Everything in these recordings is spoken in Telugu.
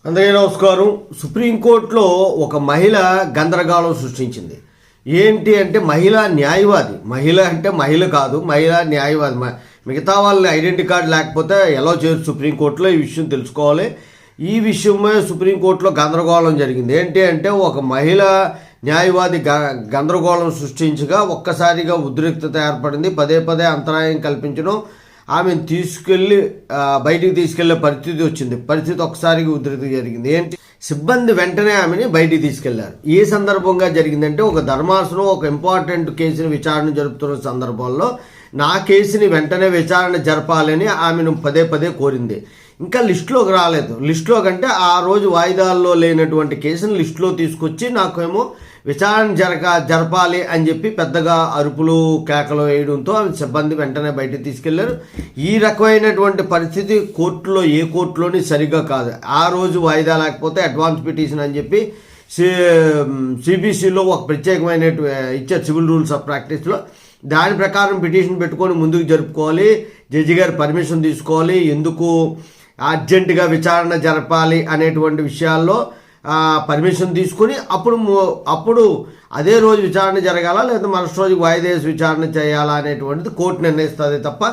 అందరికీ నమస్కారం. సుప్రీంకోర్టులో ఒక మహిళ గందరగోళం సృష్టించింది. ఏంటి అంటే మహిళా న్యాయవాది, మహిళ అంటే మహిళ కాదు, మహిళా న్యాయవాది. మిగతా వాళ్ళ ఐడెంటిటీ కార్డు లేకపోతే ఎలా చేయొచ్చు సుప్రీంకోర్టులో, ఈ విషయం తెలుసుకోవాలి. ఈ విషయమే సుప్రీంకోర్టులో గందరగోళం జరిగింది. ఏంటి అంటే ఒక మహిళా న్యాయవాది గందరగోళం సృష్టించగా ఒక్కసారిగా ఉద్రిక్తత ఏర్పడింది. పదే పదే అంతరాయం కల్పించడం, ఆమెను తీసుకెళ్ళి బయటికి తీసుకెళ్లే పరిస్థితి వచ్చింది. పరిస్థితి ఒకసారిగా ఉధృతి జరిగింది. ఏంటి, సిబ్బంది వెంటనే ఆమెని బయటికి తీసుకెళ్లారు. ఏ సందర్భంగా జరిగిందంటే, ఒక ధర్మాసనం ఒక ఇంపార్టెంట్ కేసుని విచారణ జరుపుతున్న సందర్భంలో నా కేసుని వెంటనే విచారణ జరపాలని ఆమెను పదే పదే కోరింది. ఇంకా లిస్టులోకి రాలేదు. లిస్టులో కంటే ఆ రోజు వాయిదాల్లో లేనటువంటి కేసుని లిస్టులో తీసుకొచ్చి నాకేమో విచారణ జరపాలి అని చెప్పి పెద్దగా అరుపులు కేకలు వేయడంతో ఆమె సిబ్బంది వెంటనే బయటకు తీసుకెళ్లారు. ఈ రకమైనటువంటి పరిస్థితి కోర్టులో ఏ కోర్టులోని సరిగ్గా కాదు. ఆ రోజు వాయిదా లేకపోతే అడ్వాన్స్ పిటిషన్ అని చెప్పి సిబిసిలో ఒక ప్రత్యేకమైన ఇచ్చారు, సివిల్ రూల్స్ ఆఫ్ ప్రాక్టీస్లో. దాని ప్రకారం పిటిషన్ పెట్టుకొని ముందుకు జరుపుకోవాలి, జడ్జి గారి పర్మిషన్ తీసుకోవాలి, ఎందుకు అర్జెంటుగా విచారణ జరపాలి అనేటువంటి విషయాల్లో పర్మిషన్ తీసుకుని అప్పుడు అదే రోజు విచారణ జరగాల లేదా మరుసటి రోజు వాయిదా వేసి విచారణ చేయాలా అనేటువంటిది కోర్టు నిర్ణయిస్తుంది తప్ప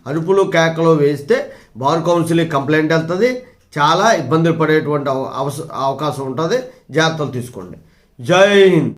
అరుపులు కేకలు వేస్తే బార్ కౌన్సిల్కి కంప్లైంట్ వెళ్తుంది, చాలా ఇబ్బందులు పడేటువంటి అవకాశం ఉంటుంది. జాగ్రత్తలు తీసుకోండి. జై హింద్.